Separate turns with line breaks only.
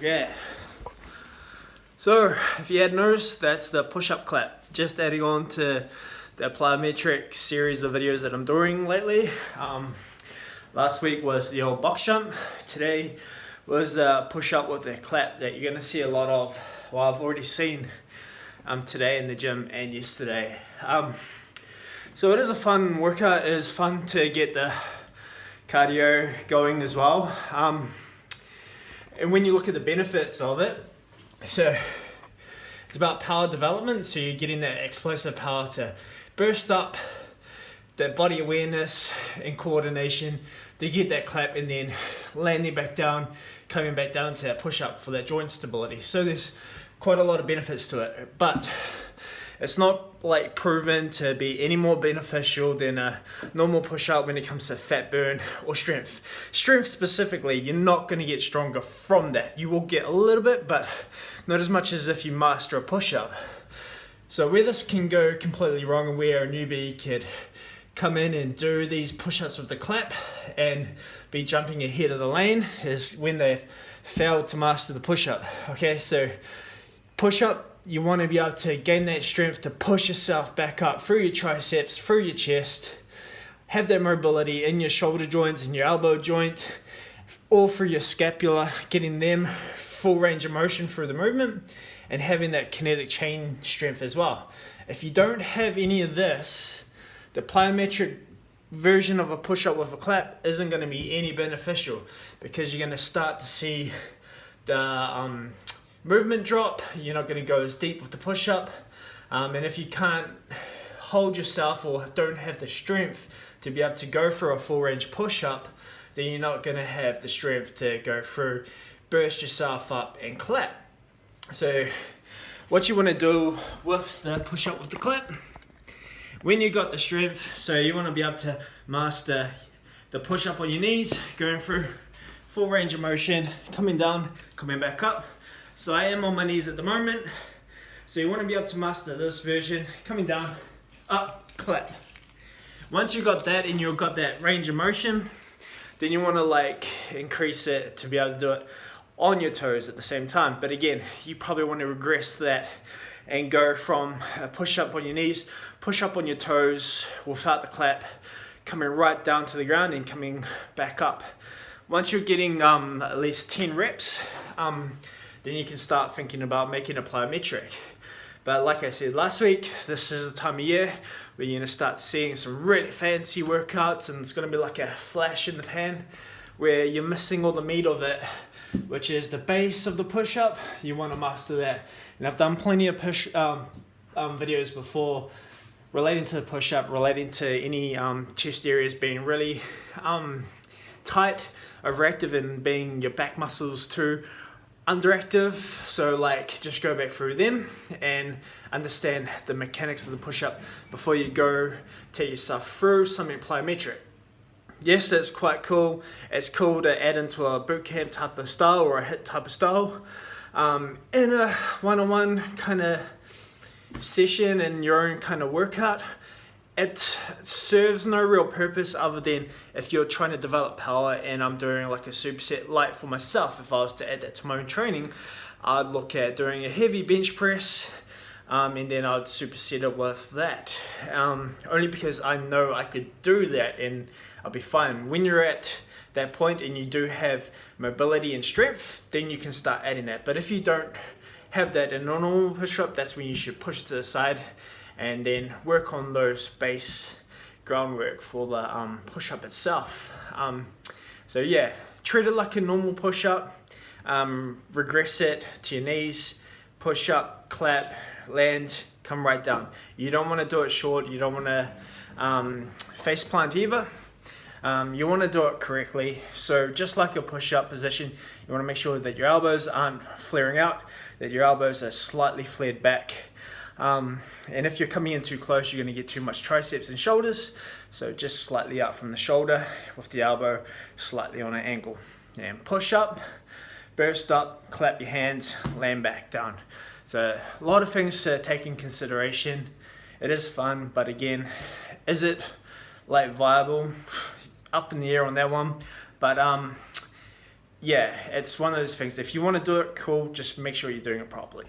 Okay, so if you had noticed, that's the push-up clap. Just adding on to the plyometric series of videos that I'm doing lately. Last week was the old box jump. Today was the push-up with the clap that you're gonna see a lot of. Well, I've already seen today in the gym and yesterday. So it is a fun workout. It is fun to get the cardio going as well. And when you look at the benefits of it, so it's about power development. So you're getting that explosive power to burst up, that body awareness and coordination to get that clap, and then landing back down, coming back down to that push up for that joint stability. So there's quite a lot of benefits to it, but it's not like proven to be any more beneficial than a normal push-up when it comes to fat burn or strength. Strength specifically, you're not going to get stronger from that. You will get a little bit, but not as much as if you master a push-up. So where this can go completely wrong, and where a newbie could come in and do these push-ups with the clap and be jumping ahead of the lane, is when they've failed to master the push-up. Okay, so push-up, you want to be able to gain that strength to push yourself back up through your triceps, through your chest, have that mobility in your shoulder joints and your elbow joint, all through your scapula, getting them full range of motion through the movement, and having that kinetic chain strength as well. If you don't have any of this, the plyometric version of a push-up with a clap isn't going to be any beneficial, because you're going to start to see the movement drop. You're not going to go as deep with the push-up, and if you can't hold yourself or don't have the strength to be able to go for a full range push-up, then you're not going to have the strength to go through, burst yourself up and clap. So what you want to do with the push-up with the clap, when you got the strength, so you want to be able to master the push-up on your knees, going through full range of motion, coming down, coming back up. So I am on my knees at the moment. So you want to be able to master this version, coming down, up, clap. Once you've got that and you've got that range of motion, then you want to like increase it to be able to do it on your toes at the same time. But again, you probably want to regress that and go from a push up on your knees, push up on your toes without the clap, coming right down to the ground and coming back up. Once you're getting at least 10 reps, then you can start thinking about making a plyometric. But like I said last week, this is the time of year where you're going to start seeing some really fancy workouts, and it's going to be like a flash in the pan where you're missing all the meat of it, which is the base of the push-up. You want to master that. And I've done plenty of push videos before relating to the push-up, relating to any chest areas being really tight, overactive, and being your back muscles too underactive. So like, just go back through them and understand the mechanics of the push-up before you go take yourself through something plyometric. Yes, it's quite cool. It's cool to add into a boot camp type of style or a HIIT type of style in a one-on-one kind of session in your own kind of workout. It serves no real purpose other than if you're trying to develop power, and I'm doing like a superset light for myself. If I was to add that to my own training, I'd look at doing a heavy bench press, and then I'd superset it with that, only because I know I could do that and I'll be fine. When you're at that point and you do have mobility and strength, then you can start adding that. But if you don't have that in a normal push-up, that's when you should push to the side and then work on those base groundwork for the push-up itself. So yeah, treat it like a normal push-up, regress it to your knees, push up, clap, land, come right down. You don't want to do it short, you don't want to face plant either. You want to do it correctly. So just like your push-up position, you want to make sure that your elbows aren't flaring out, that your elbows are slightly flared back. And if you're coming in too close, you're going to get too much triceps and shoulders. So just slightly out from the shoulder with the elbow slightly on an angle. And push up, burst up, clap your hands, land back down. So a lot of things to take in consideration. It is fun, but again, is it like viable? Up in the air on that one. But yeah, it's one of those things. If you want to do it, cool. Just make sure you're doing it properly.